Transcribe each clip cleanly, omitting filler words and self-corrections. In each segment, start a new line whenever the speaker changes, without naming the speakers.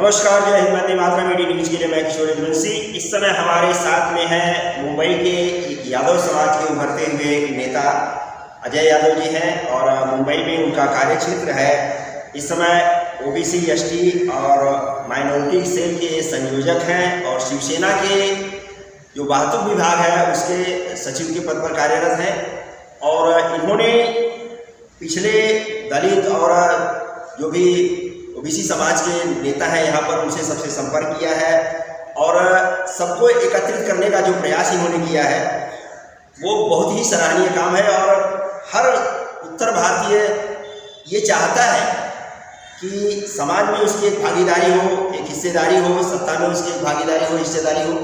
नमस्कार, जय Hind, Vande Mataram. Media news के लिए मैं किशोर मुंशी। इस समय हमारे साथ में है मुंबई के एक यादव समाज के उभरते हुए नेता अजय यादव जी हैं और मुंबई में उनका कार्यक्षेत्र है। इस समय ओबीसी, एसटी और माइनॉरिटी सेल के संयोजक हैं और शिवसेना के जो वाहतुक विभाग है उसके सचिव के पद पर कार्यरत हैं। और इन्होंने पिछले दलित और जो भी ओबीसी समाज के नेता हैं यहाँ पर उनसे सबसे संपर्क किया है और सबको एकत्रित करने का जो प्रयास इन्होंने किया है वो बहुत ही सराहनीय काम है। और हर उत्तर भारतीय ये चाहता है कि समाज में उसकी एक भागीदारी हो, एक हिस्सेदारी हो, सत्ता में उसकी एक भागीदारी हो, हिस्सेदारी हो।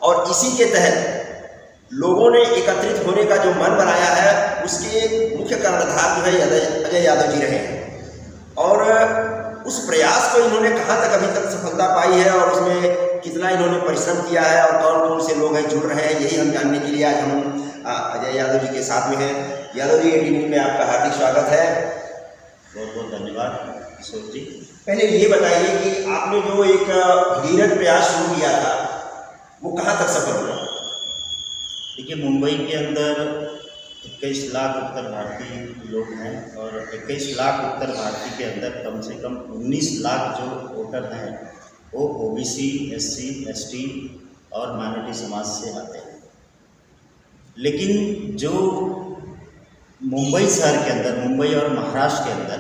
और इसी के तहत लोगों ने एकत्रित होने का जो मन बनाया है उसके मुख्य कर्णधार जो है अजय यादव जी रहे हैं। और उस प्रयास को इन्होंने कहाँ तक अभी तक सफलता पाई है और उसमें कितना इन्होंने परिश्रम किया है और कौन कौन से लोग हैं जुड़ रहे हैं, यही हम जानने के लिए आज हम अजय यादव जी के साथ में हैं। यादव जी, AT न्यूज़ में आपका हार्दिक स्वागत है।
बहुत बहुत धन्यवाद किशोर जी।
पहले ये बताइए कि आपने जो एक भगीरथ प्रयास शुरू किया था वो कहाँ तक सफल हुआ?
देखिए, मुंबई के अंदर 21 लाख उत्तर भारतीय लोग हैं और 21 लाख उत्तर भारतीय के अंदर कम से कम 19 लाख जो वोटर हैं वो ओबीसी, SC, ST और माइनॉरिटी समाज से आते हैं। लेकिन जो मुंबई शहर के अंदर, मुंबई और महाराष्ट्र के अंदर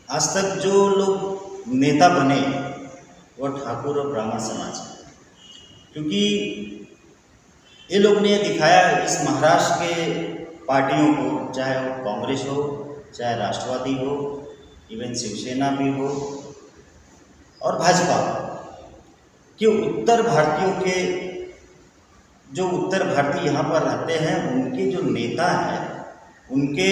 आज तक जो लोग नेता बने वो ठाकुर और ब्राह्मण समाज हैं, क्योंकि ये लोग ने दिखाया इस महाराष्ट्र के पार्टियों को, चाहे वो कांग्रेस हो, चाहे राष्ट्रवादी हो, इवन शिवसेना भी हो और भाजपा हो, कि उत्तर भारतीयों के जो उत्तर भारतीय यहाँ पर रहते हैं उनके जो नेता हैं उनके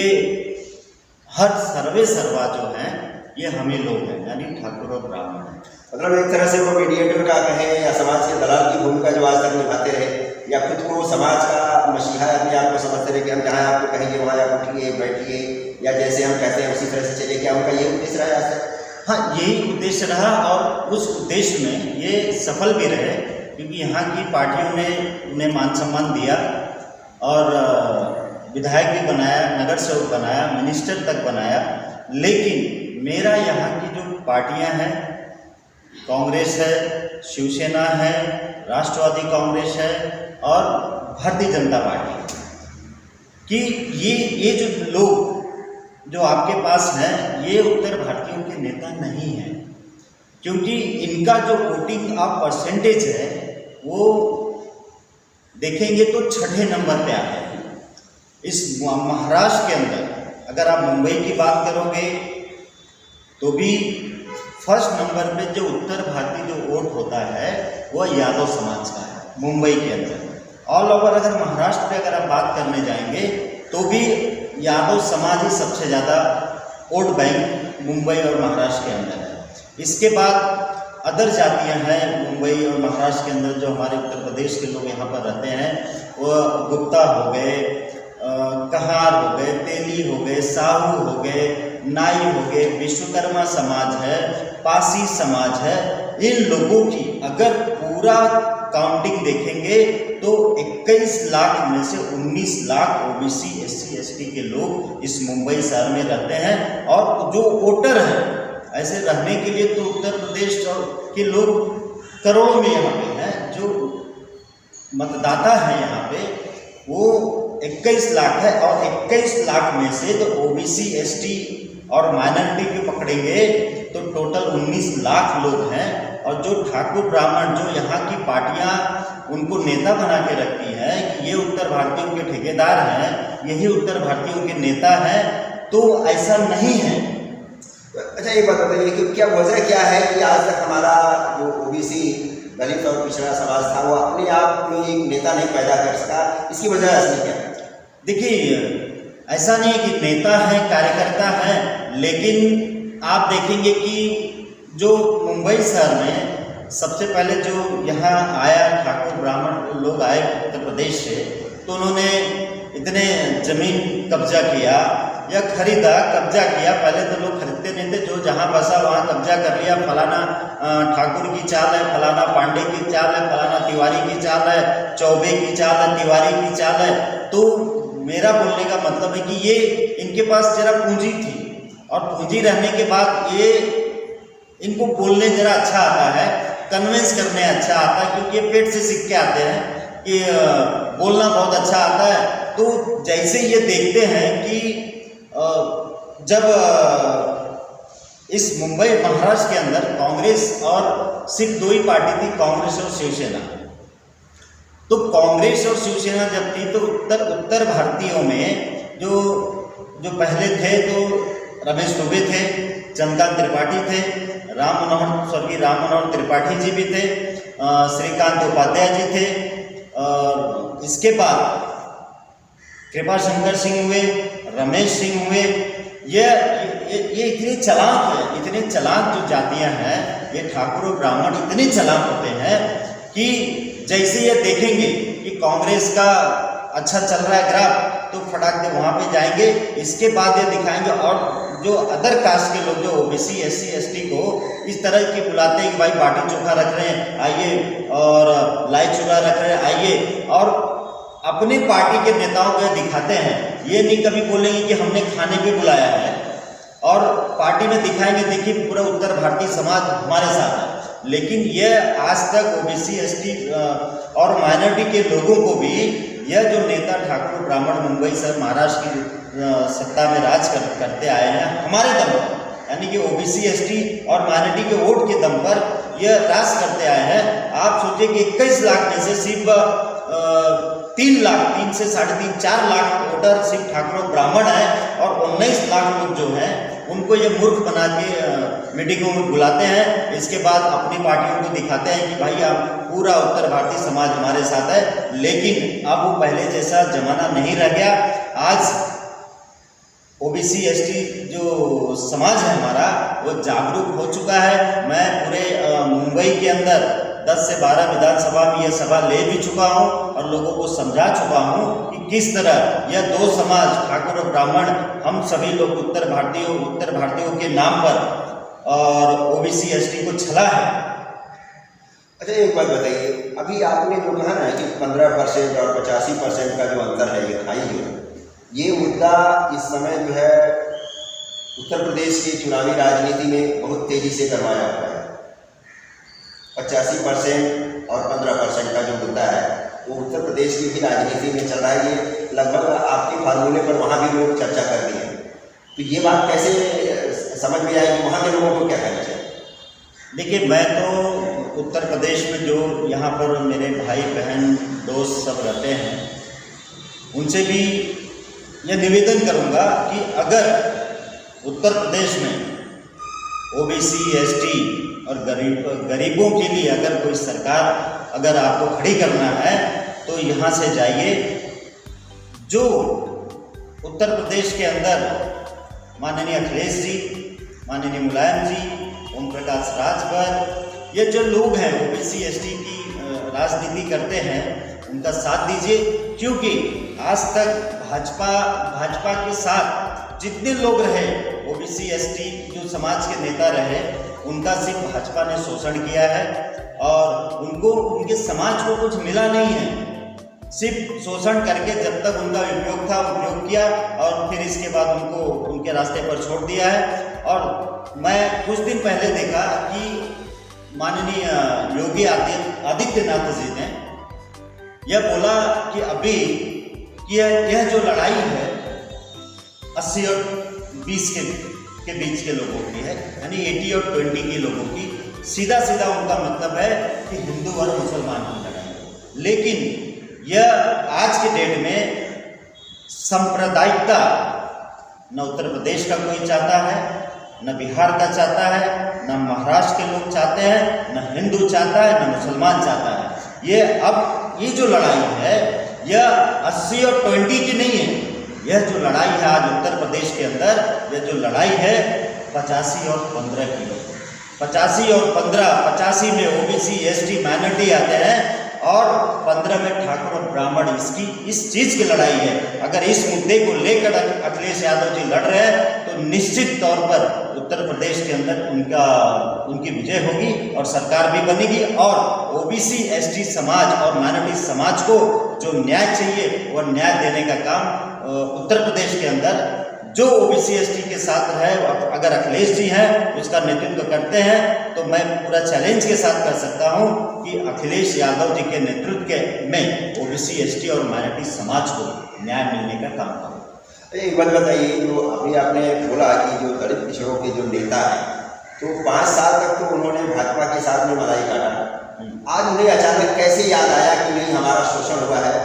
हर सर्वे सर्वा जो हैं ये हमें लोग हैं, यानी ठाकुर और ब्राह्मण हैं।
मतलब एक तरह से वो मीडिएटर का कहें या समाज के दलाल की भूमिका जो आज तक निभाते रहे या खुद को समाज का मसीहा अपने आप को समझते रहे कि हम जहाँ आपको कहेंगे वहाँ आप उठिए, बैठिए या जैसे हम कहते हैं उसी तरह से चलिए, क्या उनका ये उद्देश्य रहा आज तक?
हाँ, यही उद्देश्य रहा और उस उद्देश्य में ये सफल भी रहे, क्योंकि यहाँ की पार्टियों ने उन्हें मान सम्मान दिया और विधायक भी बनाया, नगर सेवक बनाया, मिनिस्टर तक बनाया। लेकिन मेरा यहाँ की जो पार्टियाँ हैं, कांग्रेस है, शिवसेना है, राष्ट्रवादी कांग्रेस है और भारतीय जनता पार्टी, कि ये जो लोग जो आपके पास हैं ये उत्तर भारतीयों के नेता नहीं हैं, क्योंकि इनका जो वोटिंग आप परसेंटेज है वो देखेंगे तो 6ठे नंबर पे आते हैं। इस महाराष्ट्र के अंदर अगर आप मुंबई की बात करोगे तो भी फर्स्ट नंबर पे जो उत्तर भारतीय जो वोट होता है वह यादव समाज का है मुंबई के अंदर। ऑल ओवर अगर महाराष्ट्र पे अगर आप बात करने जाएंगे तो भी यादव समाज ही सबसे ज़्यादा वोट बैंक मुंबई और महाराष्ट्र के अंदर है। इसके बाद अदर जातियां हैं मुंबई और महाराष्ट्र के अंदर, जो हमारे उत्तर प्रदेश के लोग यहाँ पर रहते हैं, वो गुप्ता हो गए, कहार हो गए, तेली हो गए, साहू हो गए, नाई हो गए, विश्वकर्मा समाज है, पासी समाज है। इन लोगों की अगर पूरा काउंटिंग देखेंगे तो 21 लाख में से 19 लाख ओबीसी, SC, ST के लोग इस मुंबई शहर में रहते हैं। और जो वोटर हैं, ऐसे रहने के लिए तो उत्तर प्रदेश के लोग करोड़ों में यहाँ पे हैं, जो मतदाता हैं यहाँ पे वो 21 लाख है। और 21 लाख में से तो ओबीसी, ST और माइनॉरिटी भी पकड़ेंगे तो टोटल 19 लाख लोग हैं। और जो ठाकुर ब्राह्मण जो यहाँ की पार्टियाँ उनको नेता बना के रखती हैं कि ये उत्तर भारतीयों के ठेकेदार हैं, यही उत्तर भारतीयों के नेता हैं, तो ऐसा नहीं है।
अच्छा, ये बात बताइए कि क्या वजह क्या है कि आज तक हमारा जो ओबीसी, दलित और पिछड़ा समाज था वो अपने आप में एक नेता नहीं पैदा कर सका? इसकी वजह असली क्या है?
देखिए, ऐसा नहीं कि नेता हैं, कार्यकर्ता हैं, लेकिन आप देखेंगे कि जो मुंबई शहर में सबसे पहले जो यहाँ आया ठाकुर ब्राह्मण लोग आए उत्तर प्रदेश से, तो उन्होंने इतने ज़मीन कब्जा किया, या खरीदा, कब्जा किया। पहले तो लोग खरीदते नहीं थे, जो जहाँ बसा वहाँ कब्जा कर लिया। फलाना ठाकुर की चाल है, फलाना पांडे की चाल है, फलाना तिवारी की चाल है, चौबे की चाल है, तिवारी की चाल है। तो मेरा बोलने का मतलब है कि ये इनके पास जरा पूंजी थी, और पूंजी रहने के बाद ये इनको बोलने जरा अच्छा आता है, कन्विंस करने अच्छा आता है, क्योंकि ये पेट से सीख के आते हैं कि बोलना बहुत अच्छा आता है। तो जैसे ये देखते हैं कि जब इस मुंबई महाराष्ट्र के अंदर कांग्रेस और सिर्फ दो ही पार्टी थी, कांग्रेस और शिवसेना। तो कांग्रेस और शिवसेना जब थी तो उत्तर भारतीयों में जो पहले थे तो रमेश दुबे थे, चंद्रकांत त्रिपाठी थे, स्वर्गीय राम मनोहर त्रिपाठी जी भी थे, श्रीकांत उपाध्याय जी थे, और इसके बाद कृपा शंकर सिंह हुए, रमेश सिंह हुए। ये इतने चालाक जो जातियां हैं, ये ठाकुर और ब्राह्मण इतने चालाक होते हैं कि जैसे ये देखेंगे कि कांग्रेस का अच्छा चल रहा है ग्राफ, तो फटाक दे वहाँ पे जाएंगे। इसके बाद ये दिखाएंगे, और जो अदर कास्ट के लोग जो ओबीसी एससी एसटी को इस तरह के बुलाते हैं कि भाई बाटी चोखा रख रहे हैं आइए, और लाई चूड़ा रख रहे हैं आइए, और अपनी पार्टी के नेताओं को दिखाते हैं। ये नहीं कभी बोलेंगे कि हमने खाने पे बुलाया है, और पार्टी में दिखाएंगे देखिए पूरा उत्तर भारतीय समाज हमारे साथ है। लेकिन ये आज तक ओबीसी एसटी और माइनॉरिटी के लोगों को भी यह जो नेता ठाकुर ब्राह्मण मुंबई से महाराष्ट्र की सत्ता में राज करते आए हैं हमारे दम पर, यानी कि ओबीसी एसटी और माइनॉरिटी के वोट के दम पर यह राज करते आए हैं। आप सोचिए कि 21 लाख में से सिर्फ 3 से 3.5 4 लाख वोटर सिर्फ ठाकुर ब्राह्मण है, और 19 लाख लोग जो हैं उनको ये मूर्ख बना के मीटिंगों में बुलाते हैं। इसके बाद अपनी पार्टियों को दिखाते हैं कि भाई आप पूरा उत्तर भारतीय समाज हमारे साथ है। लेकिन अब वो पहले जैसा जमाना नहीं रह गया। आज ओबीसी एसटी जो समाज है हमारा, वो जागरूक हो चुका है। मैं पूरे मुंबई के अंदर 10 से 12 विधानसभा में यह सभा ले भी चुका हूं, और लोगों को समझा चुका हूं कि किस तरह यह दो समाज ठाकुर और ब्राह्मण, हम सभी लोग उत्तर भारतीयों के नाम पर और ओबीसी एसटी को छला है।
अच्छा, एक बात बताइए, अभी आपने जो कहा ना कि 15% और 85% का जो अंतर है ये खाई है, ये मुद्दा इस समय जो है उत्तर प्रदेश की चुनावी राजनीति में बहुत तेजी से करवाया हुआ है। 85% और 15% का जो मुद्दा है वो उत्तर प्रदेश की भी राजनीति में चल रहा है। ये लगभग आपके फार्मूले पर वहाँ भी लोग चर्चा कर रहे हैं। तो ये बात कैसे समझ में आएगी, वहाँ के लोगों को क्या कहना चाहिए?
देखिए, मैं तो उत्तर प्रदेश में जो यहाँ पर मेरे भाई बहन दोस्त सब रहते हैं, उनसे भी यह निवेदन करूँगा कि अगर उत्तर प्रदेश में ओबीसी एसटी और गरीबों के लिए अगर कोई सरकार अगर आपको खड़ी करना है तो यहाँ से जाइए। जो उत्तर प्रदेश के अंदर माननीय अखिलेश जी, माननीय मुलायम जी, ओम प्रकाश राजभर, ये जो लोग हैं ओबीसी एसटी की राजनीति करते हैं, उनका साथ दीजिए। क्योंकि आज तक भाजपा के साथ जितने लोग रहे ओबीसी एसटी जो समाज के नेता रहे, उनका सिर्फ भाजपा ने शोषण किया है, और उनके समाज को कुछ मिला नहीं है। सिर्फ शोषण करके जब तक उनका उपयोग था उपयोग किया, और फिर इसके बाद उनको उनके रास्ते पर छोड़ दिया है। और मैं कुछ दिन पहले देखा कि माननीय योगी आदित्यनाथ जी ने यह बोला कि अभी यह जो लड़ाई है 80 और 20 के बीच के लोगों की है, यानी 80 और 20 के लोगों की, सीधा उनका मतलब है कि हिंदू और मुसलमान की लड़ाई। लेकिन यह आज के डेट में सांप्रदायिकता न उत्तर प्रदेश का कोई चाहता है, न बिहार का चाहता है, न महाराष्ट्र के लोग चाहते हैं, न हिंदू चाहता है, न मुसलमान चाहता है। ये जो लड़ाई है यह 80 और 20 की नहीं है। यह जो लड़ाई है आज उत्तर प्रदेश के अंदर, यह जो लड़ाई है 85 और 15 की। 85 और 15, 85 में ओबीसी एसटी माइनॉरिटी आते हैं, और 15 में ठाकुर और ब्राह्मण, इस चीज की लड़ाई है। अगर इस मुद्दे को लेकर अखिलेश यादव जी लड़ रहे हैं तो निश्चित तौर पर उत्तर प्रदेश के अंदर उनकी विजय होगी और सरकार भी बनेगी। और ओबीसी एसटी समाज और माइनॉरिटी समाज को जो न्याय चाहिए वह न्याय देने का काम उत्तर प्रदेश के अंदर जो ओबीसी एसटी के साथ रहे, अगर अखिलेश जी हैं उसका नेतृत्व करते हैं तो मैं पूरा चैलेंज के साथ कर सकता हूं कि अखिलेश यादव जी के नेतृत्व में ओबीसी एसटी और माइनॉरिटी समाज को न्याय मिलने का काम करूँ।
एक बात बताइए, जो अभी आपने बोला कि जो दलित पिछड़ों के जो नेता हैं तो 5 साल तक तो उन्होंने भाजपा के साथ में मलाई काटा, आज उन्हें अचानक कैसे याद आया कि नहीं हमारा शोषण हुआ है,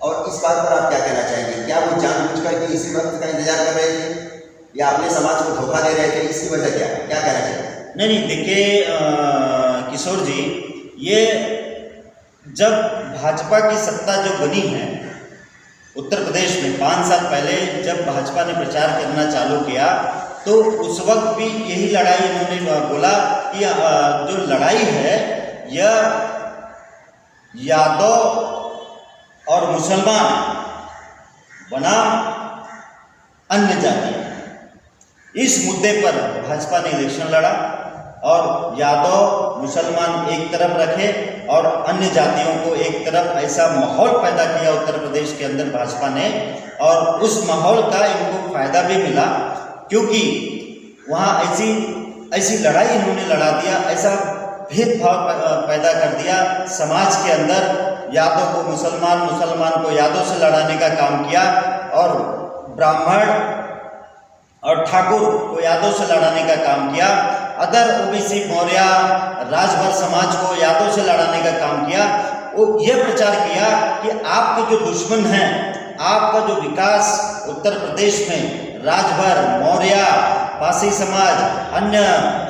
और इस बात पर आप क्या कहना चाहेंगे? क्या वो जानबूझकर के इसी वक्त का इंतजार कर रहे थे या अपने समाज को धोखा दे रहे थे? इसकी वजह क्या कहना चाहिए?
नहीं, देखिए किशोर जी, ये जब भाजपा की सत्ता जो बनी है उत्तर प्रदेश में 5 साल पहले जब भाजपा ने प्रचार करना चालू किया तो उस वक्त भी यही लड़ाई इन्होंने बोला कि जो लड़ाई है यह यादव और मुसलमान बनाम अन्य जाति, इस मुद्दे पर भाजपा ने इलेक्शन लड़ा और यादव मुसलमान एक तरफ रखे और अन्य जातियों को एक तरफ, ऐसा माहौल पैदा किया उत्तर प्रदेश के अंदर भाजपा ने। और उस माहौल का इनको फायदा भी मिला क्योंकि वहाँ ऐसी लड़ाई इन्होंने लड़ा दिया, ऐसा भेदभाव पैदा कर दिया समाज के अंदर। यादव को मुसलमान, मुसलमान को यादव से लड़ाने का काम किया और ब्राह्मण और ठाकुर को यादव से लड़ाने का काम किया। अदर ओबीसी, मौर्य, राजभर समाज को यादव से लड़ाने का काम किया। वो यह प्रचार किया कि आपके जो दुश्मन हैं, आपका जो विकास उत्तर प्रदेश में राजभर, मौर्य, पासी समाज, अन्य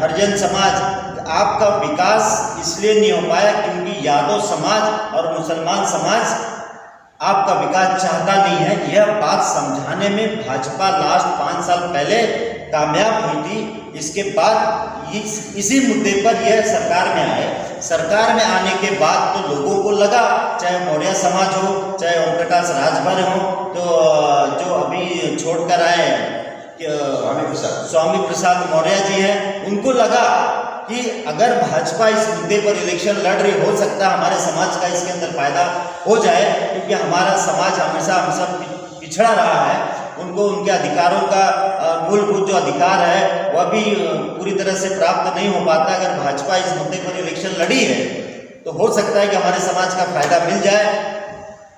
हरिजन समाज, आपका विकास इसलिए नहीं हो पाया क्योंकि यादव समाज और मुसलमान समाज आपका विकास चाहता नहीं है। यह बात समझाने में भाजपा लास्ट 5 साल पहले कामयाब हुई थी। इसके बाद इसी मुद्दे पर यह सरकार में आए। सरकार में आने के बाद तो लोगों को लगा, चाहे मौर्य समाज हो, चाहे ओम प्रकाश राजभर हो, तो जो अभी छोड़कर आए स्वामी प्रसाद मौर्य जी हैं, उनको लगा कि अगर भाजपा इस मुद्दे पर इलेक्शन लड़ रही, हो सकता है हमारे समाज का इसके अंदर फायदा हो जाए क्योंकि हमारा समाज हमेशा हम सब पिछड़ा रहा है। उनको उनके अधिकारों का मूलभूत जो अधिकार है वह भी पूरी तरह से प्राप्त नहीं हो पाता। अगर भाजपा इस मुद्दे पर इलेक्शन लड़ी है तो हो सकता है कि हमारे समाज का फायदा मिल जाए।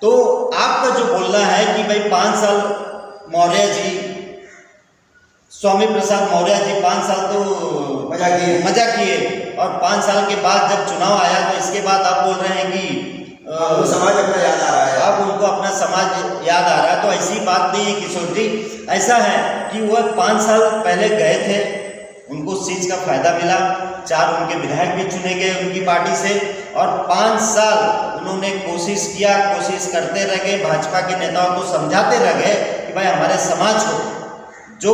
तो आपका जो बोलना है कि भाई 5 साल मौर्य जी, स्वामी प्रसाद मौर्य जी 5 साल तो मजा किए और 5 साल के बाद जब चुनाव आया तो इसके बाद आप बोल रहे हैं कि
समाज अपना याद आ रहा है,
अब उनको अपना समाज याद आ रहा है। तो ऐसी बात नहीं है किशोर जी, ऐसा है कि वह 5 साल पहले गए थे, उनको उस चीज़ का फायदा मिला, 4 उनके विधायक भी चुने गए उनकी पार्टी से और 5 साल उन्होंने कोशिश करते रह गए, भाजपा के नेताओं को समझाते रह गए कि भाई हमारे समाज को जो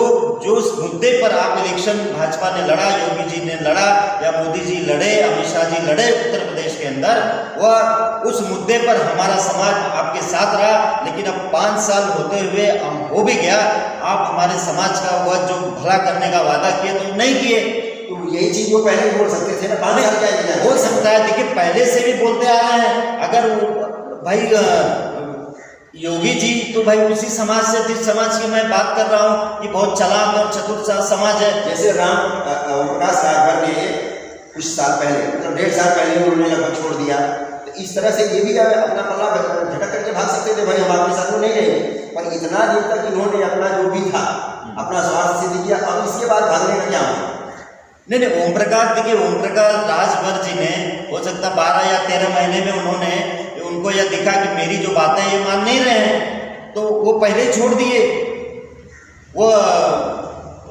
उस मुद्दे पर आप इलेक्शन भाजपा ने लड़ा, योगी जी ने लड़ा या मोदी जी लड़े, अमित शाह जी लड़े उत्तर प्रदेश के अंदर, वह उस मुद्दे पर हमारा समाज आपके साथ रहा। लेकिन अब 5 साल होते हुए हो भी गया, आप हमारे समाज का वह जो भला करने का वादा किए तो नहीं किए।
तो यही चीज वो पहले बोल सकते थे ना, 5 साल क्या
हो सकता है। देखिए पहले से भी बोलते आ रहे हैं। अगर भाई योगी जी तो भाई उसी समाज से, जिस समाज की मैं बात कर रहा हूँ कि बहुत चालाक और चतुर समाज है।
जैसे ओम प्रकाश राजभर ने कुछ साल पहले, मतलब 1.5 साल पहले उन्होंने लगभग छोड़ दिया, तो इस तरह से ये भी अपना पल्ला झटक करके भाग सकते थे, भाई हम आपके साथ नहीं रहेंगे। पर इतना दिन तक इन्होंने अपना जो भी था अपना स्वार्थ सिद्ध किया, अब इसके बाद भागने का क्या होगा?
नहीं, ओम प्रकाश, देखिए ओम प्रकाश राजभर जी ने हो सकता 12 या 13 महीने में उनको यह दिखा कि मेरी जो बातें ये मान नहीं रहे हैं तो वो पहले छोड़ दिए। वो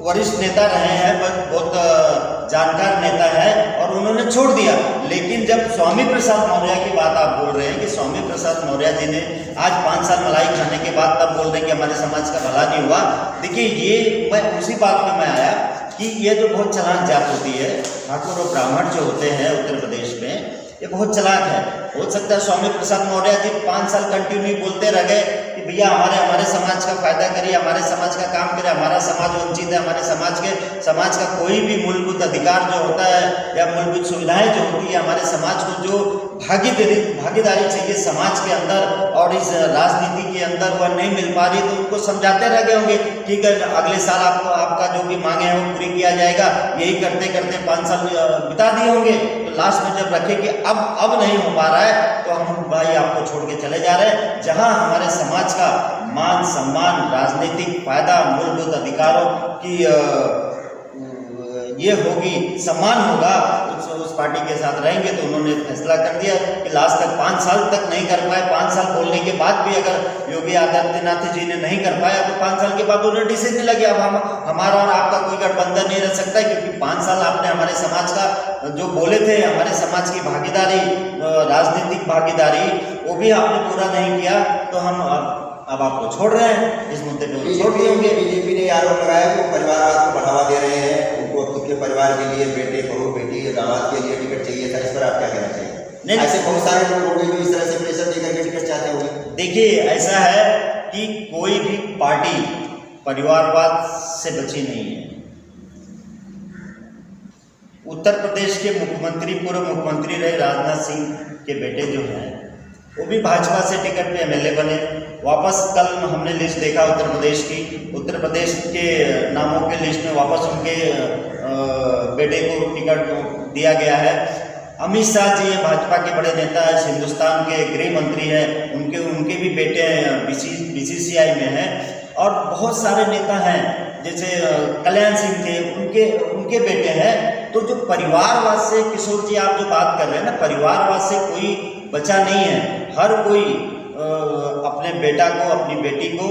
वरिष्ठ नेता रहे हैं, बहुत जानकार नेता है और उन्होंने छोड़ दिया। लेकिन जब स्वामी प्रसाद मौर्य की बात आप बोल रहे हैं कि स्वामी प्रसाद मौर्य जी ने आज 5 साल मलाई खाने के बाद तब बोल रहे हैं कि हमारे समाज का भला नहीं हुआ। देखिए ये मैं उसी बात में मैं आया कि ये जो बहुत चालाक जात होती है, ठाकुर और ब्राह्मण जो होते हैं उत्तर प्रदेश में, ये बहुत चालाक है। हो सकता है स्वामी प्रसाद मौर्य जी 5 साल कंटिन्यू बोलते रह गए कि भैया हमारे समाज का फायदा करिए, हमारे समाज का काम करिए, हमारा समाज वंचित है, हमारे समाज का कोई भी मूलभूत अधिकार जो होता है या मूलभूत सुविधाएं जो होती है, हमारे समाज को जो भागीदारी चाहिए समाज के अंदर और इस राजनीति के अंदर वह नहीं मिल पा रही, तो उनको समझाते रह गए होंगे ठीक है अगले साल आपका जो भी मांगे हैं वो पूरी किया जाएगा। यही करते करते 5 साल बिता दिए होंगे, तो लास्ट में जब रखे कि अब नहीं हो पा रहा है तो हम भाई आपको छोड़ के चले जा रहे हैं। जहां हमारे समाज का मान सम्मान, राजनीतिक फायदा, मूलभूत अधिकारों की ये होगी, सम्मान होगा, उस पार्टी के साथ रहेंगे। तो उन्होंने फैसला कर दिया कि लास्ट तक 5 साल तक नहीं कर पाए, 5 साल बोलने के बाद भी अगर योगी आदित्यनाथ जी ने नहीं कर पाया तो 5 साल के बाद उन्हें डिसीजन लगे अब हमारा और आपका कोई गठबंधन नहीं रह सकता, क्योंकि 5 साल आपने हमारे समाज का जो बोले थे, हमारे समाज की भागीदारी, राजनीतिक भागीदारी, वो भी आपने पूरा नहीं किया, तो हम अब आपको छोड़ रहे हैं, इस मुद्दे पे छोड़ दिए होंगे।
बीजेपी ने आरोप लगाया कि वो परिवारवाद को बढ़ावा दे रहे हैं, उनको खुद के परिवार के लिए बेटे बहू बेटी दामाद के लिए टिकट चाहिए था, इस पर आप क्या कहना चाहिए? नहीं, ऐसे बहुत सारे लोग होंगे जो इस तरह से प्रेशर देकर के टिकट चाहते होंगे।
देखिए ऐसा है कि कोई भी पार्टी परिवारवाद से बची नहीं है। उत्तर प्रदेश के मुख्यमंत्री, पूर्व मुख्यमंत्री रहे राजनाथ सिंह के बेटे जो हैं वो भी भाजपा से टिकट पे एमएलए बने। वापस कल हमने लिस्ट देखा उत्तर प्रदेश की, उत्तर प्रदेश के नामों के लिस्ट में वापस उनके बेटे को टिकट दिया गया है। अमित शाह जी हैं, भाजपा के बड़े नेता हैं, हिंदुस्तान के गृह मंत्री हैं, उनके भी बेटे बीसीसीआई में हैं, और बहुत सारे नेता हैं जैसे कल्याण सिंह थे, उनके बेटे हैं। तो जो परिवारवाद से, किशोर जी आप जो बात कर रहे हैं ना, परिवारवाद से कोई बचा नहीं है। हर कोई अपने बेटा को, अपनी बेटी को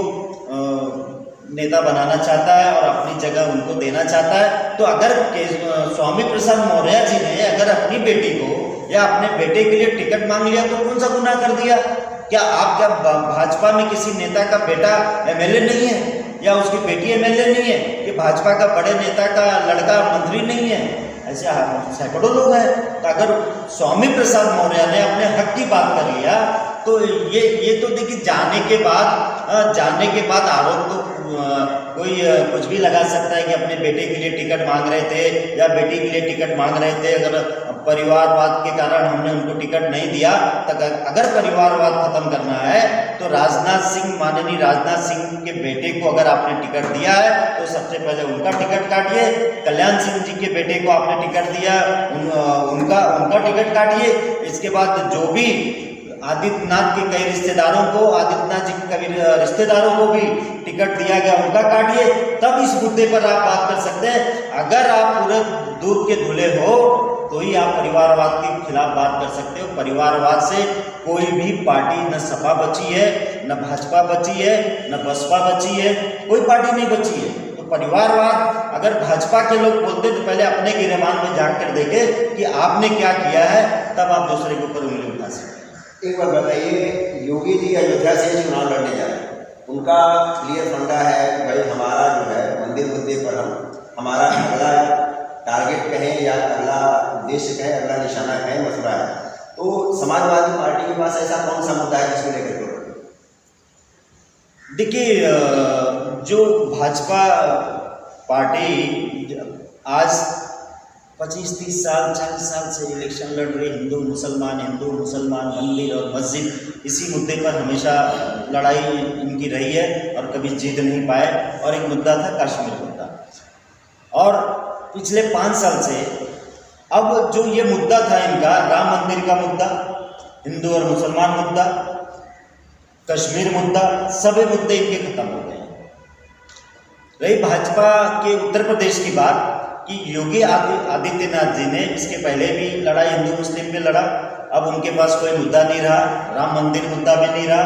नेता बनाना चाहता है और अपनी जगह उनको देना चाहता है। तो अगर स्वामी प्रसाद मौर्य जी ने अगर अपनी बेटी को या अपने बेटे के लिए टिकट मांग लिया तो कौन सा गुनाह कर दिया? क्या भाजपा में किसी नेता का बेटा एमएलए नहीं है या उसकी बेटी एमएलए नहीं है, कि भाजपा का बड़े नेता का लड़का मंत्री नहीं है? ऐसे सैकड़ों लोग हैं। तो अगर स्वामी प्रसाद मौर्य ने अपने हक की बात कर लिया तो ये तो देखिए जाने के बाद आरोप तो कोई कुछ भी लगा सकता है कि अपने बेटे के लिए टिकट मांग रहे थे या बेटी के लिए टिकट मांग रहे थे। अगर परिवारवाद के कारण हमने उनको टिकट नहीं दिया, तो अगर परिवारवाद खत्म करना है तो माननीय राजनाथ सिंह के बेटे को अगर आपने टिकट दिया है तो सबसे पहले उनका टिकट काटिए। कल्याण सिंह जी के बेटे को आपने टिकट दिया, उनका टिकट काटिए। इसके बाद जो भी आदित्यनाथ के कई रिश्तेदारों को, आदित्यनाथ जी के कई रिश्तेदारों को भी टिकट दिया गया, उनका काटिए। तब इस मुद्दे पर आप बात कर सकते हैं। अगर आप पूरे दूध के धुले हो तो ही आप परिवारवाद के खिलाफ बात कर सकते हो। परिवारवाद से कोई भी पार्टी, न सपा बची है, न भाजपा बची है, न बसपा बची है, कोई पार्टी नहीं बची है। तो परिवारवाद अगर भाजपा के लोग बोलते तो पहले अपने गिरेबान में झांक कर देखे कि आपने क्या किया है, तब आप दूसरे के ऊपर उंगली उठा सकते हैं।
एक बार बताइए, योगी जी अयोध्या से चुनाव लड़ने जा रहे हैं, उनका क्लियर फंडा है कि भाई हमारा जो है मंदिर मुद्दे पर हमारा अगला टारगेट कहें या अगला उद्देश्य कहें, अगला निशाना कहें, मथुरा है। तो समाजवादी पार्टी के पास ऐसा कौन सा मुद्दा है जिसको लेकर के?
देखिए, जो भाजपा पार्टी आज 25-30 साल 40 साल से इलेक्शन लड़ रही, हिंदू मुसलमान मंदिर और मस्जिद, इसी मुद्दे पर हमेशा लड़ाई इनकी रही है और कभी जीत नहीं पाए। और एक मुद्दा था कश्मीर मुद्दा, और पिछले 5 साल से अब जो ये मुद्दा था इनका, राम मंदिर का मुद्दा, हिंदू और मुसलमान मुद्दा, कश्मीर मुद्दा, सभी मुद्दे इनके खत्म हो गए। रही भाजपा के उत्तर प्रदेश की बात, कि योगी आदित्यनाथ जी ने इसके पहले भी लड़ा, हिंदू मुस्लिम पे लड़ा, अब उनके पास कोई मुद्दा नहीं रहा। राम मंदिर मुद्दा भी नहीं रहा,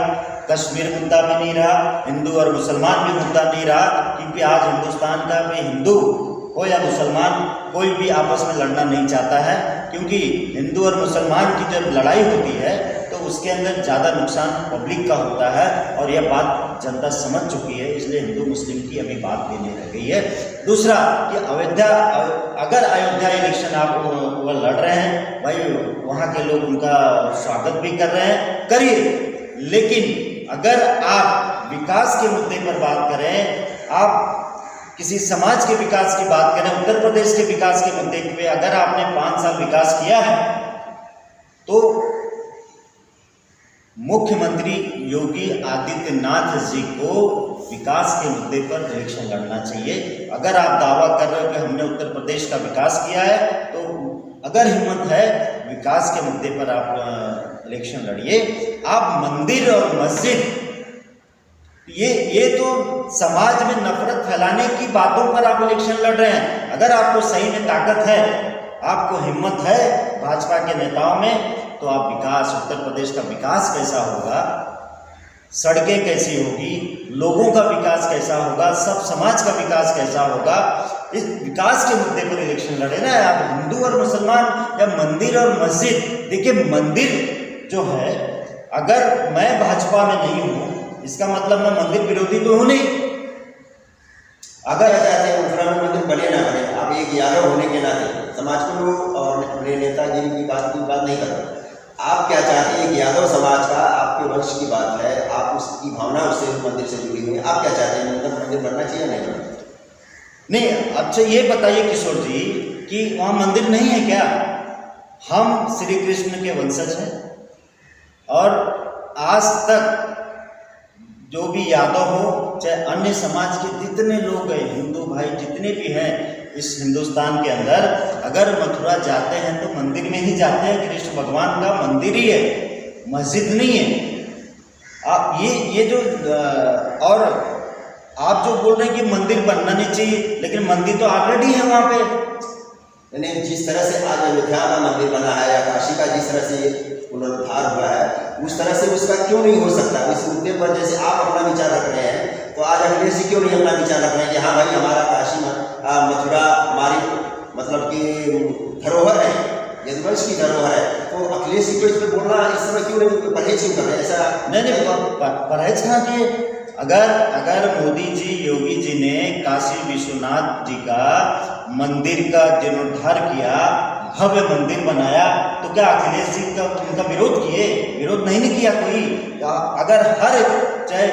कश्मीर मुद्दा भी नहीं रहा, हिंदू और मुसलमान भी मुद्दा नहीं रहा, क्योंकि आज हिंदुस्तान का भी हिंदू हो या मुसलमान, कोई भी आपस में लड़ना नहीं चाहता है। क्योंकि हिंदू और मुसलमान की जब लड़ाई होती है तो उसके अंदर ज़्यादा नुकसान पब्लिक का होता है, और यह बात जनता समझ चुकी है। इसलिए हिंदू मुस्लिम की अभी बात भी नहीं रह गई है। दूसरा कि अगर अयोध्या इलेक्शन आप वो लड़ रहे हैं, भाई वहाँ के लोग उनका स्वागत भी कर रहे हैं, करिए। लेकिन अगर आप विकास के मुद्दे पर बात करें, आप किसी समाज के विकास की बात करें, उत्तर प्रदेश के विकास के मुद्दे पे अगर आपने 5 साल विकास किया है तो मुख्यमंत्री योगी आदित्यनाथ जी को विकास के मुद्दे पर इलेक्शन लड़ना चाहिए। अगर आप दावा कर रहे हो कि हमने उत्तर प्रदेश का विकास किया है, तो अगर हिम्मत है विकास के मुद्दे पर आप इलेक्शन लड़िए। आप मंदिर और मस्जिद, ये तो समाज में नफरत फैलाने की बातों पर आप इलेक्शन लड़ रहे हैं। अगर आपको सही में ताकत है, आपको हिम्मत है भाजपा के नेताओं में, तो आप विकास, उत्तर प्रदेश का विकास कैसा होगा, सड़कें कैसी होगी, लोगों का विकास कैसा होगा, सब समाज का विकास कैसा होगा, इस विकास के मुद्दे पर इलेक्शन लड़े ना। आप हिंदू और मुसलमान या मंदिर और मस्जिद, देखिए मंदिर जो है, अगर मैं भाजपा में नहीं हूँ इसका मतलब मैं मंदिर विरोधी तो हूँ नहीं।
अगर चाहते हैं मथुरा में मंदिर बने ना बने, आप एक यादव होने के नाते समाज को और अपने नेतागिरी की बात नहीं कर रहे, आप क्या चाहते हैं कि यादव समाज का आपके वंश की बात है, आप उसकी भावना उससे मंदिर से जुड़ी हुई है, आप क्या चाहते हैं मतलब मंदिर बनना चाहिए नहीं बनना?
नहीं, अच्छा ये बताइए किशोर जी कि वहाँ मंदिर नहीं है क्या? हम श्री कृष्ण के वंशज हैं और आज तक जो भी यादव हो, चाहे अन्य समाज के जितने लोग हैं, हिंदू भाई जितने भी हैं इस हिंदुस्तान के अंदर, अगर मथुरा जाते हैं तो मंदिर में ही जाते हैं। कृष्ण भगवान का मंदिर ही है, मस्जिद नहीं है। आप ये जो और आप जो बोल रहे हैं कि मंदिर बनना नहीं चाहिए, लेकिन मंदिर तो ऑलरेडी है वहाँ पे।
यानी जिस तरह से आज अयोध्या का मंदिर बना है या काशी का जिस तरह से पुनरुद्धार हुआ है, उस तरह से उसका क्यों नहीं हो सकता? इस मुद्दे पर जैसे आप अपना विचार रख रहे हैं, तो आज अखिलेश जी क्यों नहीं अपना विचार रख रहे हैं कि हाँ भाई हमारा काशी मथुरा हमारी मतलब कि धरोहर है, यदुवंश की धरोहर है, तो अखिलेश जी को इस पर बोलना इस समय क्यों नहीं, परहेज क्यों कर रहे हैं? ऐसा
नहीं, परहेज कहाँ किए? अगर मोदी जी, योगी जी ने काशी विश्वनाथ जी का मंदिर का जीर्णोद्धार किया, भव्य मंदिर बनाया, तो क्या अखिलेश जी का उनका विरोध किए? विरोध नहीं किया कोई। अगर हर चाहे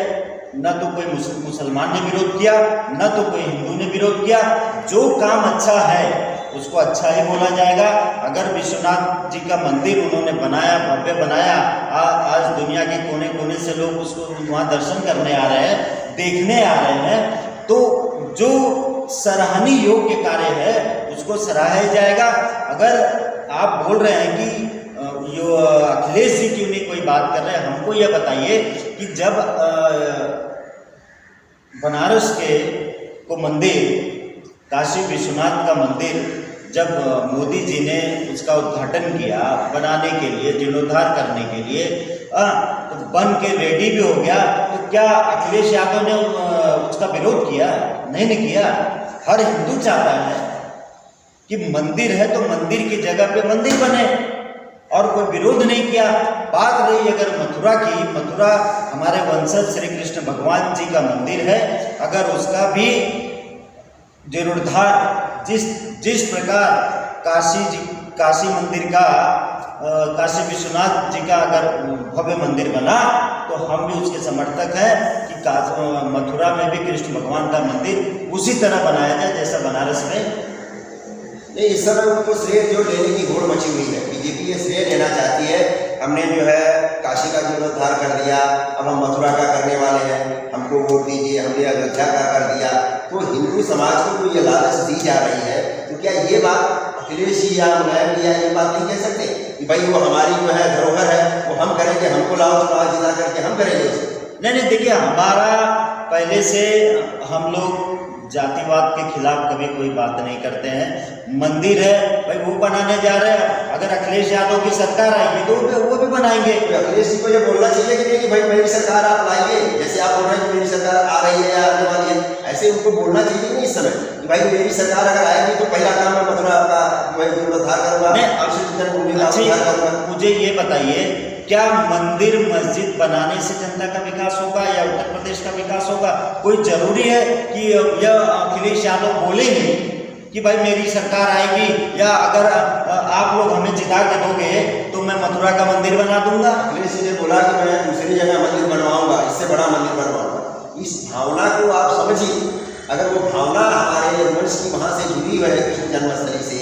न तो कोई मुसलमान ने विरोध किया, न तो कोई हिंदू ने विरोध किया, जो काम अच्छा है उसको अच्छा ही बोला जाएगा। अगर विश्वनाथ जी का मंदिर उन्होंने बनाया, भव्य बनाया, आज दुनिया के कोने कोने से लोग उसको वहाँ दर्शन करने आ रहे हैं, देखने आ रहे हैं, तो जो सराहनीय योग्य कार्य है उसको सराहा जाएगा। अगर आप बोल रहे हैं कि यो अखिलेश जी क्यों नहीं कोई बात कर रहे हैं, हमको यह बताइए कि जब बनारस को मंदिर, काशी विश्वनाथ का मंदिर जब मोदी जी ने उसका उद्घाटन किया बनाने के लिए, जीर्णोद्धार करने के लिए, तो बन के रेडी भी हो गया, तो क्या अखिलेश यादव ने उसका विरोध किया? नहीं किया। हर हिंदू चाहता है कि मंदिर है तो मंदिर की जगह पे मंदिर बने, और कोई विरोध नहीं किया। बात रही अगर मथुरा की, मथुरा हमारे वंशज श्री कृष्ण भगवान जी का मंदिर है, अगर उसका भी जीर्णोद्धार जिस प्रकार काशी मंदिर का, काशी विश्वनाथ जी का अगर भव्य मंदिर बना, तो हम भी उसके समर्थक हैं कि मथुरा में भी कृष्ण भगवान का मंदिर उसी तरह बनाया जाए जैसा बनारस में।
नहीं, इस समय उनको श्रेय जो लेने की होड़ मची हुई है, बीजेपी ये श्रेय लेना चाहती है। हमने जो है काशी का जीर्णोद्धार कर दिया, अब हम मथुरा का करने वाले हैं, हमको वोट दीजिए, हमने अयोध्या का कर दिया। तो हिंदू समाज को जो ये लालच दी जा रही है, तो क्या ये बात अखिलेश जी या मुलायम जी ये बात नहीं कह सकते कि भाई वो हमारी जो है धरोहर है, वो हम करेंगे, हमको लाओ चुनाव जिता करके हम करेंगे उसे?
नहीं, देखिए हमारा पहले से हम लोग जातिवाद के खिलाफ कभी कोई बात नहीं करते हैं। मंदिर है भाई, वो बनाने जा रहे हैं, अगर अखिलेश यादव की सरकार आएगी तो वो भी बनाएंगे।
तो अखिलेश जी को ये बोलना चाहिए कि नहीं कि भाई मेरी सरकार आप लाइए, जैसे आप बोल रहे हैं कि मेरी सरकार आ रही है या आने वाली है, ऐसे उनको बोलना चाहिए कि नहीं इस समय कि भाई मेरी सरकार अगर आएगी तो पहला काम मैं मथुरा का जीर्णोद्धार करूँगा।
मुझे ये बताइए, क्या मंदिर मस्जिद बनाने से जनता का विकास होगा या उत्तर प्रदेश का विकास होगा? कोई जरूरी है कि यह अखिलेश यादव बोलेंगे कि भाई मेरी सरकार आएगी या अगर आप लोग हमें जिता के दोगे तो मैं मथुरा का मंदिर बना दूंगा।
अखिलेश जी ने बोला कि मैं दूसरी जगह मंदिर बनवाऊंगा, इससे बड़ा मंदिर बनवाऊंगा। इस भावना को आप समझिए, अगर वो भावना हमारे रघुवंश की वहाँ से जुड़ी हुई है कृष्ण जन्मस्थली से,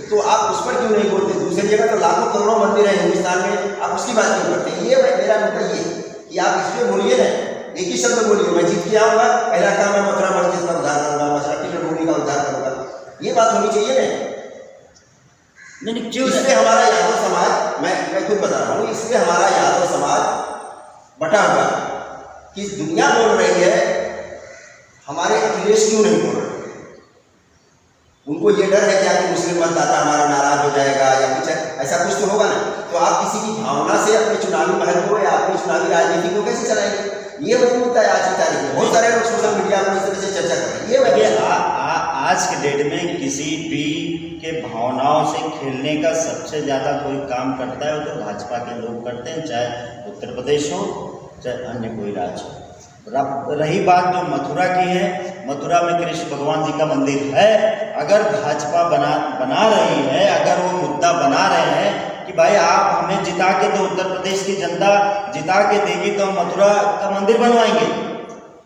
तो आप उस पर क्यों नहीं बोलते? दूसरी जगह तो लाखों करोड़ों मंदिर है हिंदुस्तान में, आप उसकी बात क्यों करते हैं? ये मेरा मुद्दा ये कि आप इस पर बोलिए ना, एक ही शब्द बोलिए, मैं जीत के आऊँगा, पहला काम मैं मथुरा मस्जिद का उद्धार करूँगा, मसरती रणभूमि का उद्धार करूँगा। ये बात होनी चाहिए ना।
नहीं क्यों?
इसलिए हमारा यादव समाज, मैं खुद बता रहा हूँ, इसलिए हमारा यादव समाज बटा हुआ कि दुनिया बोल रही है, हमारे अखिलेश क्यों नहीं बोल रहे? उनको ये डर है क्या कि मुस्लिम मतदाता हमारा नाराज हो जाएगा या कुछ ऐसा कुछ तो होगा ना। तो आप किसी की भावना से अपने चुनावी महल को या अपनी चुनावी राजनीति को कैसे चलाएंगे? ये वही मुद्दा है आज की तारीख में। बहुत सारे लोग सोशल मीडिया पर इस तरह से चर्चा कर रहे हैं। ये
आज के डेट में किसी भी के भावनाओं से खेलने का सबसे ज़्यादा कोई काम करता है तो भाजपा के लोग करते हैं, चाहे उत्तर प्रदेश हो चाहे अन्य कोई राज्य हो। रही बात जो मथुरा की है, मथुरा में कृष्ण भगवान जी का मंदिर है। अगर भाजपा बना रही है, अगर वो मुद्दा बना रहे हैं कि भाई आप हमें जिता के दो, उत्तर प्रदेश की जनता जिता के देगी तो हम मथुरा का मंदिर बनवाएंगे,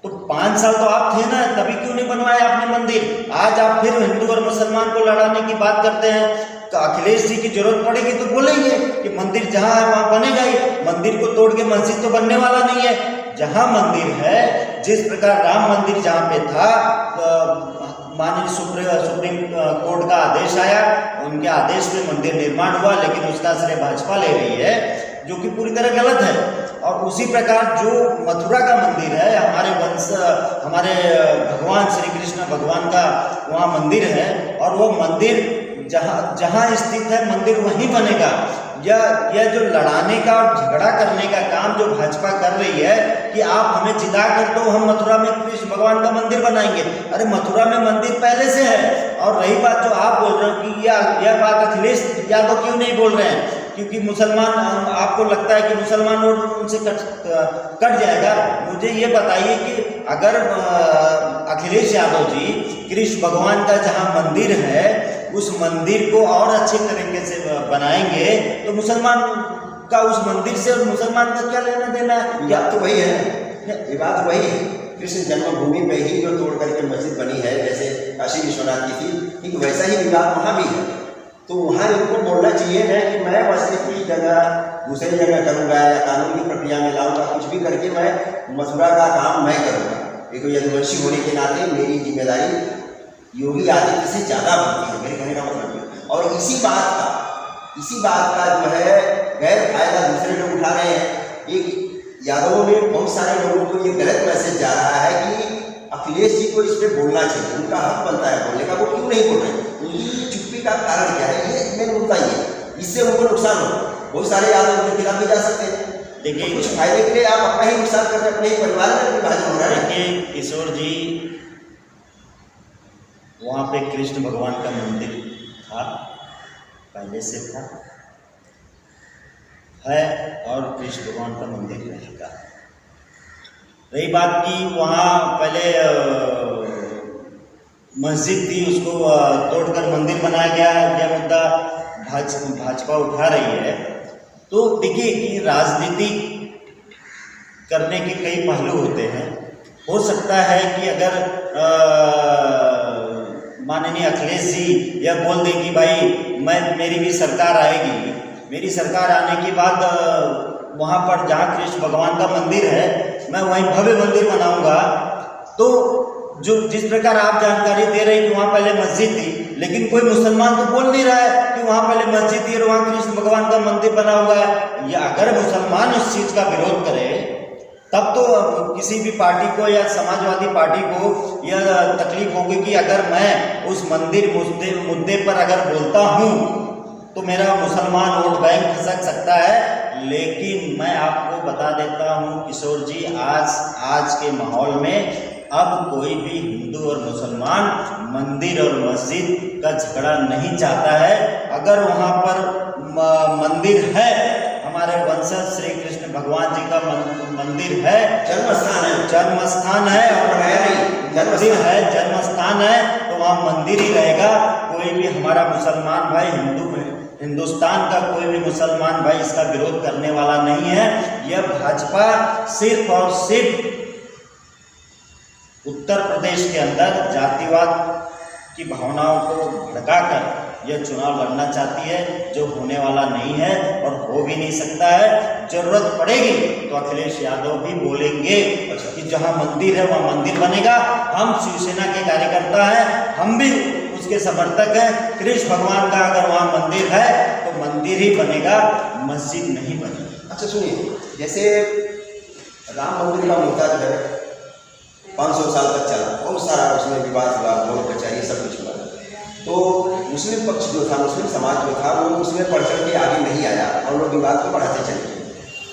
तो 5 साल तो आप थे ना, तभी क्यों नहीं बनवाया आपने मंदिर? आज आप फिर हिंदू और मुसलमान को लड़ाने की बात करते हैं। तो अखिलेश जी की जरूरत पड़ेगी तो बोलेंगे कि मंदिर जहाँ है वहाँ बनेगा ही, मंदिर को तोड़ के मस्जिद तो बनने वाला नहीं है। जहाँ मंदिर है, जिस प्रकार राम मंदिर जहाँ पे था, माननीय सुप्रीम कोर्ट का आदेश आया, उनके आदेश में मंदिर निर्माण हुआ, लेकिन उसका श्रेय भाजपा ले रही है, जो कि पूरी तरह गलत है। और उसी प्रकार जो मथुरा का मंदिर है, हमारे भगवान श्री कृष्ण भगवान का वहाँ मंदिर है, और वो मंदिर जहाँ स्थित है मंदिर वहीं बनेगा। यह जो लड़ाने का और झगड़ा करने का काम जो भाजपा कर रही है कि आप हमें जिता कर दो, हम मथुरा में कृष्ण भगवान का मंदिर बनाएंगे। अरे मथुरा में मंदिर पहले से है। और रही बात जो आप बोल रहे हो कि यह बात अखिलेश यादव क्यों नहीं बोल रहे हैं, क्योंकि मुसलमान, आपको लगता है कि मुसलमान वोट उनसे कट जाएगा। मुझे ये बताइए कि अगर अखिलेश यादव जी कृष्ण भगवान का जहाँ मंदिर है उस मंदिर को और अच्छे तरीके से बनाएंगे तो मुसलमान का उस मंदिर से और मुसलमान का क्या लेना देना है?
या तो वही है, ये बात वही है। कृष्ण जन्मभूमि पे ही जो तोड़ करके मस्जिद बनी है, जैसे काशी विश्वनाथ की थी, ठीक वैसा ही विवाद वहाँ भी है। तो वहाँ इनको बोलना चाहिए ना कि मैं मस्जिद की जगह दूसरी जगह करूँगा या कानून की प्रक्रिया में लाऊंगा, कुछ भी करके मैं मथुरा का काम मैं करूँगा। एक यदुवंशी होने के नाते मेरी जिम्मेदारी योगी आदित्य से ज़्यादा बनती है, मेरे कहने का मतलब ये। और इसी बात का जो है गैर फायदा दूसरे लोग उठा रहे हैं। एक यादवों में बहुत सारे लोगों को ये गलत मैसेज जा रहा है कि अखिलेश जी को इस पर बोलना चाहिए, उनका हक बनता है बोलने का, वो क्यों नहीं बोल रहे? उनकी चुप्पी का कारण क्या है? ये मेन मुद्दा ही है। इससे उनको नुकसान हो। बहुत सारे यादव उनके खिलाफ भी जा सकते हैं, लेकिन तो कुछ फायदे के लिए आप अपना ही नुकसान कर रहे हैं, अपने ही परिवार में विभाजन हो रहा है।
देखिए किशोर जी, वहाँ पे कृष्ण भगवान का मंदिर था, पहले से था, है और कृष्ण भगवान का मंदिर रहेगा। रही बात की वहाँ पहले मस्जिद थी, उसको तोड़कर मंदिर बनाया गया, यह मुद्दा भाजपा उठा रही है। तो देखिए कि राजनीति करने के कई पहलू होते हैं। हो सकता है कि अगर माननीय अखिलेश जी यह बोल दें कि भाई मेरी भी सरकार आएगी, मेरी सरकार आने के बाद वहाँ पर जहाँ कृष्ण भगवान का मंदिर है मैं वहीं भव्य मंदिर बनाऊंगा। तो जिस प्रकार आप जानकारी दे रहे हैं कि वहाँ पहले मस्जिद थी, लेकिन कोई मुसलमान तो बोल नहीं रहा है कि वहाँ पहले मस्जिद थी और वहाँ कृष्ण भगवान का मंदिर बना हुआ है। या अगर मुसलमान उस चीज़ का विरोध करे तब तो किसी भी पार्टी को या समाजवादी पार्टी को यह तकलीफ होगी कि अगर मैं उस मंदिर मुद्दे पर अगर बोलता हूँ तो मेरा मुसलमान वोट बैंक खसक सकता है। लेकिन मैं आपको बता देता हूँ किशोर जी, आज के माहौल में अब कोई भी हिंदू और मुसलमान मंदिर और मस्जिद का झगड़ा नहीं चाहता है। अगर वहाँ पर मंदिर है, हमारे वंशज श्री कृष्ण भगवान जी का मंदिर है, जन्म स्थान है और मंदिर है, जन्म स्थान है, तो वहाँ मंदिर ही रहेगा। कोई भी हमारा मुसलमान भाई, हिंदुस्तान का कोई भी मुसलमान भाई इसका विरोध करने वाला नहीं है। यह भाजपा सिर्फ और सिर्फ उत्तर प्रदेश के अंदर जातिवाद की भावनाओं को भड़काकर यह चुनाव लड़ना चाहती है, जो होने वाला नहीं है और हो भी नहीं सकता है। जरूरत पड़ेगी तो अखिलेश यादव भी बोलेंगे कि जहां मंदिर है वहां मंदिर बनेगा। हम शिवसेना के कार्यकर्ता हैं, हम भी उसके समर्थक हैं। कृष्ण भगवान का अगर वहां मंदिर है तो मंदिर ही बनेगा, मस्जिद नहीं बनेगी।
अच्छा सुनिए, जैसे राम मंदिर का मुद्दा जो है 500 साल तक चला, बहुत सारा उसमें विवाद हुआ, कोर्ट कचहरी सब कुछ हुआ, तो मुस्लिम पक्ष जो था, मुस्लिम समाज जो था, वो उसमें बढ़ चढ़ के आगे नहीं आया और लोग विवाद को बढ़ाते चले गए।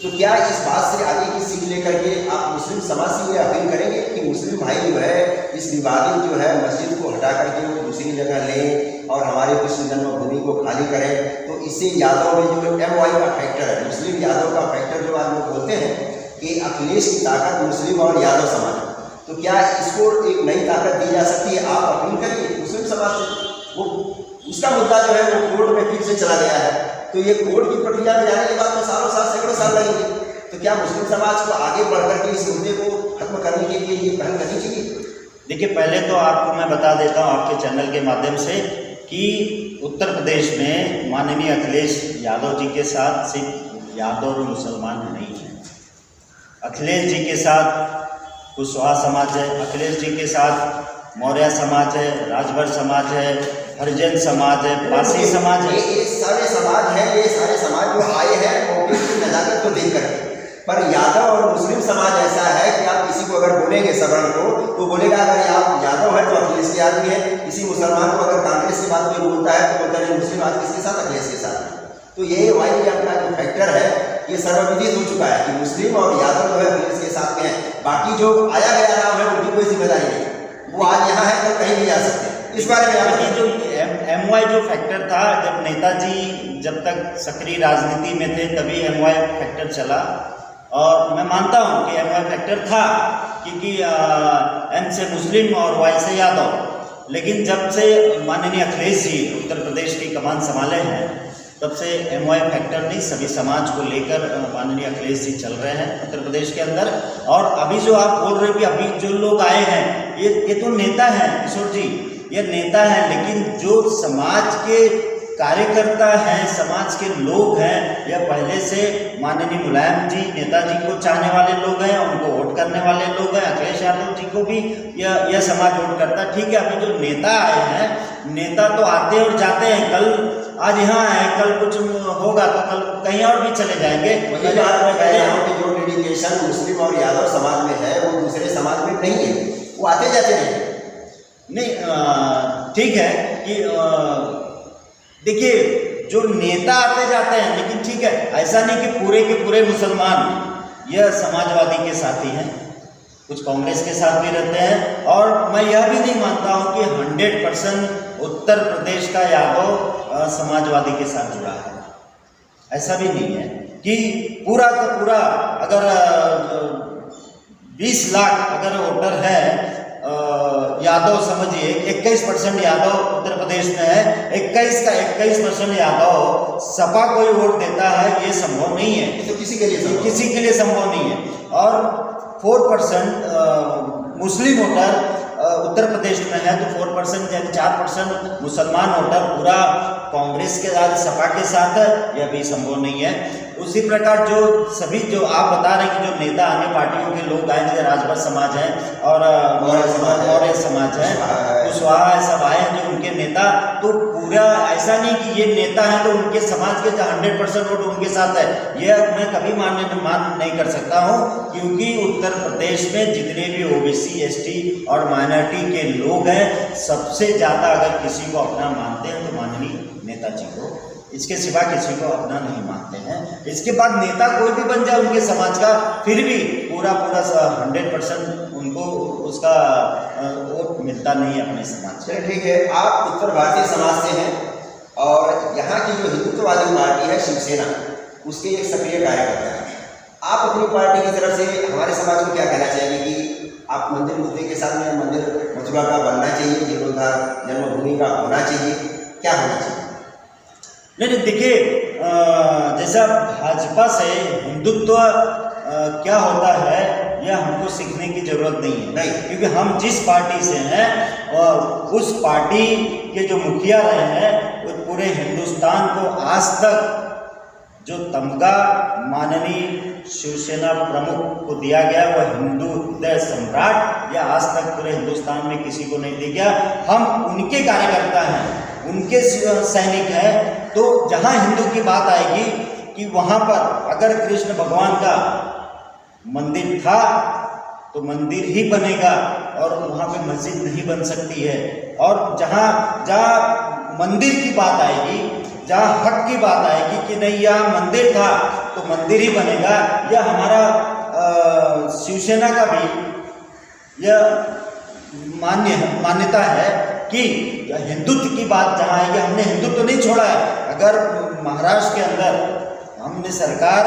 तो क्या इस बात से आगे की सीख लेकर के आप मुस्लिम समाज से ये अपील करेंगे कि मुस्लिम भाई जो है इस विवादित जो है मस्जिद को हटा करके वो दूसरी जगह लें और हमारे कृष्ण जन्मभूमि को खाली करें? तो इससे यादव में जो MY का फैक्टर है, मुस्लिम यादव का फैक्टर जो आज लोग बोलते हैं कि अखिलेश की ताकत मुस्लिम और यादव समाज, तो क्या इसको एक नई ताकत दी जा सकती है? आप अपील करिए मुस्लिम समाज से। वो उसका मुद्दा जो है वो कोर्ट में फिर से चला गया है, तो ये कोर्ट की प्रक्रिया में जाने के बाद तो सालों साल, सैकड़ों साल लगेंगे। तो क्या मुस्लिम समाज को आगे बढ़ करके इस मुद्दे को खत्म करने के लिए ये पहल करनी चाहिए?
देखिए, पहले तो आपको मैं बता देता हूँ आपके चैनल के माध्यम से कि उत्तर प्रदेश में माननीय अखिलेश यादव जी के साथ सिर्फ यादव और मुसलमान नहीं है। अखिलेश जी के साथ कुशवाहा समाज है, अखिलेश जी के साथ मौर्य समाज है, राजभर समाज है, हरिजन समाज है, पासी समाज है।
ये सारे समाज हैं, ये सारे समाज जो आए हैं मौके की नजाकत को देख करके। पर यादव और मुस्लिम समाज ऐसा है कि आप किसी को अगर बोलेंगे सवर्ण को, तो बोलेगा अगर आप यादव है तो अखिलेश के आदमी है। किसी मुसलमान को अगर कांग्रेस की बात कोई बोलता है तो बोलता है मुस्लिम आज किसके साथ, अखिलेश के साथ। तो ये YPM का जो फैक्टर है ये सर्वविदित हो चुका है कि मुस्लिम और यादव जो है अखिलेश के साथ में है। बाकी जो आया गया नाम है उनकी कोई जिम्मेदारी नहीं, वो आज यहाँ है कल कहीं नहीं जा सकते। इस बारे में आप
जो MY जो फैक्टर था, जब नेताजी जब तक सक्रिय राजनीति में थे तभी MY फैक्टर चला, और मैं मानता हूँ कि MY फैक्टर था क्योंकि M से मुस्लिम और Y से यादव। लेकिन जब से माननीय अखिलेश जी उत्तर प्रदेश की कमान संभाले हैं तब से MY फैक्टर नहीं, सभी समाज को लेकर माननीय अखिलेश जी चल रहे हैं उत्तर प्रदेश के अंदर। और अभी जो आप बोल रहे हैं कि अभी जो लोग आए हैं ये तो नेता हैं किशोर जी, ये नेता हैं, लेकिन जो समाज के कार्यकर्ता हैं, समाज के लोग हैं, यह पहले से माननीय मुलायम जी नेताजी को चाहने वाले लोग हैं, उनको वोट करने वाले लोग हैं। अखिलेश यादव जी को भी यह समाज वोट करता है। ठीक है, अभी जो नेता आए हैं, नेता तो आते और जाते हैं, कल आज यहाँ है, कल कुछ होगा तो कल कहीं और भी चले जाएंगे।
वही बात मैं कह रहा हूँ कि जो डेडिकेशन मुस्लिम और यादव समाज में है वो दूसरे समाज में नहीं है, वो आते जाते नहीं।
ठीक है कि देखिए जो नेता आते जाते हैं, लेकिन ठीक है, ऐसा नहीं कि पूरे के पूरे मुसलमान यह समाजवादी के साथी हैं, कुछ कांग्रेस के साथ भी रहते हैं। और मैं यह भी नहीं मानता हूं कि 100% उत्तर प्रदेश का यादव समाजवादी के साथ जुड़ा है। ऐसा भी नहीं है कि पूरा का पूरा, अगर 20 लाख अगर वोटर है यादव, समझिए 21% यादव उत्तर प्रदेश में है, 21% यादव सपा कोई वोट देता है, ये संभव नहीं है।
तो किसी के लिए
संभव नहीं है। और 4% मुस्लिम वोटर उत्तर प्रदेश में है, तो 4% यानी 4% मुसलमान वोटर पूरा कांग्रेस के साथ, सपा के साथ है, यह भी संभव नहीं है। उसी प्रकार जो सभी जो आप बता रहे हैं कि जो नेता अन्य पार्टियों के लोग आए, जैसे राजभर समाज है और मौर्य समाज है, कुशवाहा सब आए हैं जो उनके नेता, तो पूरा ऐसा नहीं कि ये नेता है तो उनके समाज के 100% वोट उनके साथ है, यह मैं कभी मान नहीं कर सकता हूँ। क्योंकि उत्तर प्रदेश में जितने भी OBC, ST और माइनॉरिटी के लोग हैं, सबसे ज़्यादा अगर किसी को अपना मानते हैं तो माननीय नेताजी को, इसके सिवा किसी को अपना नहीं मानते हैं। इसके बाद नेता कोई भी बन जाए उनके समाज का, फिर भी पूरा 100% उनको उसका वोट मिलता नहीं है अपने समाज से।
ठीक है, आप उत्तर भारतीय समाज से हैं और यहाँ की जो हिंदुत्ववादी पार्टी है शिवसेना, उसके एक सक्रिय कार्यकर्ता हैं। आप अपनी पार्टी की तरफ से हमारे समाज को क्या कहना चाहेंगे कि आप मंदिर मुद्दे के साथ में मंदिर मथुरा का बनना चाहिए, जीर्णोद्धार जन्मभूमि का होना चाहिए, क्या होना चाहिए?
नहीं देखिए, जैसा भाजपा से हिंदुत्व क्या होता है यह हमको सीखने की जरूरत नहीं है।
नहीं।
क्योंकि हम जिस पार्टी से हैं और उस पार्टी के जो मुखिया रहे हैं वो पूरे हिंदुस्तान को आज तक जो तमगा माननीय शिवसेना प्रमुख को दिया गया वह हिंदू हृदय सम्राट, या आज तक पूरे हिंदुस्तान में किसी को नहीं दिया गया। हम उनके कार्यकर्ता हैं, उनके सैनिक हैं। तो जहाँ हिंदू की बात आएगी कि वहाँ पर अगर कृष्ण भगवान का मंदिर था तो मंदिर ही बनेगा और वहाँ पे मस्जिद नहीं बन सकती है। और जहाँ मंदिर की बात आएगी, जहाँ हक की बात आएगी कि नहीं यहाँ मंदिर था तो मंदिर ही बनेगा, यह हमारा शिवसेना का भी यह मान्यता है कि हिंदुत्व की बात जहाँ आएगी, हमने हिंदुत्व नहीं छोड़ा है। अगर महाराष्ट्र के अंदर हमने सरकार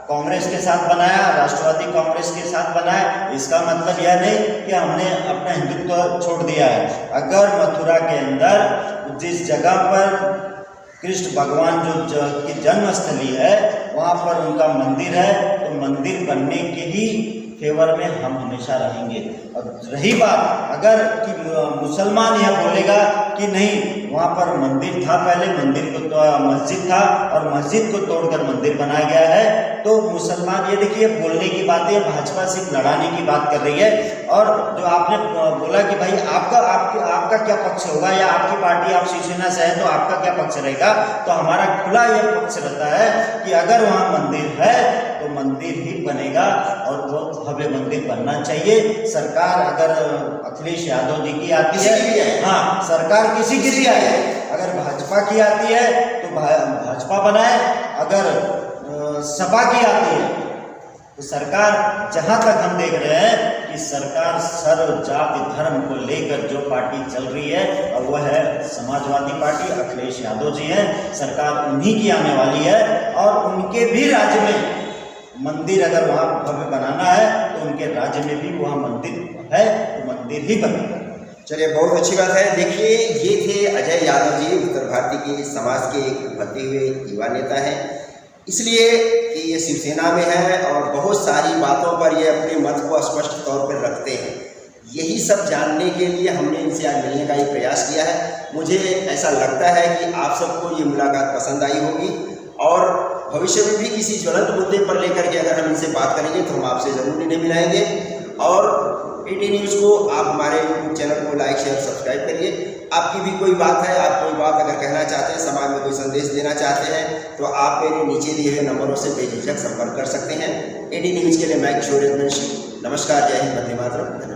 कांग्रेस के साथ बनाया, राष्ट्रवादी कांग्रेस के साथ बनाया, इसका मतलब यह नहीं कि हमने अपना हिंदुत्व छोड़ दिया है। अगर मथुरा के अंदर जिस जगह पर कृष्ण भगवान की जन्मस्थली है वहाँ पर उनका मंदिर है तो मंदिर बनने के ही फेवर में हम हमेशा रहेंगे। और रही बात अगर कि मुसलमान यह बोलेगा कि नहीं वहाँ पर मंदिर था, पहले मंदिर को तो मस्जिद था और मस्जिद को तोड़कर मंदिर बनाया गया है, तो मुसलमान ये देखिए बोलने की बात है, भाजपा सिर्फ लड़ाने की बात कर रही है। और जो आपने बोला कि भाई आपका क्या पक्ष होगा या आपकी पार्टी आप शिवसेना से है तो आपका क्या पक्ष रहेगा, तो हमारा खुला यह पक्ष रहता है कि अगर वहाँ मंदिर है तो मंदिर ही बनेगा और वो भव्य मंदिर बनना चाहिए। सरकार अगर अखिलेश यादव जी की आती है, हाँ सरकार किसी की भी आए, अगर भाजपा की आती है तो भाजपा बनाए, अगर सपा की आती है तो सरकार, जहाँ तक हम देख रहे हैं कि सरकार सर्व जाति धर्म को लेकर जो पार्टी चल रही है और वह है समाजवादी पार्टी, अखिलेश यादव जी हैं, सरकार उन्हीं की आने वाली है। और उनके भी राज्य में मंदिर अगर वहाँ भव्य बनाना है तो उनके राज्य में भी वहाँ मंदिर है तो मंदिर ही बनेगा।
चलिए बहुत अच्छी बात है। देखिए ये थे अजय यादव जी, उत्तर भारतीय के समाज के एक उभरते हुए युवा नेता हैं, इसलिए कि ये शिवसेना में है और बहुत सारी बातों पर ये अपने मत को स्पष्ट तौर पर रखते हैं। यही सब जानने के लिए हमने इनसे आज मिलने का ये प्रयास किया है। मुझे ऐसा लगता है कि आप सबको ये मुलाकात पसंद आई होगी और भविष्य में भी किसी ज्वलंत मुद्दे पर लेकर के अगर हम इनसे बात करेंगे तो हम आपसे ज़रूर इन्हें मिलाएंगे। और AT न्यूज़ को आप हमारे YouTube चैनल को लाइक शेयर सब्सक्राइब करिए। आपकी भी कोई बात है, आप कोई बात अगर कहना चाहते हैं, समाज में कोई संदेश देना चाहते हैं तो आप मेरे नीचे दिए हुए नंबरों से बेझिझक संपर्क कर सकते हैं। AT न्यूज़ के लिए मैं किशोर रघुवंशी, नमस्कार, जय हिंद, वंदे मातरम।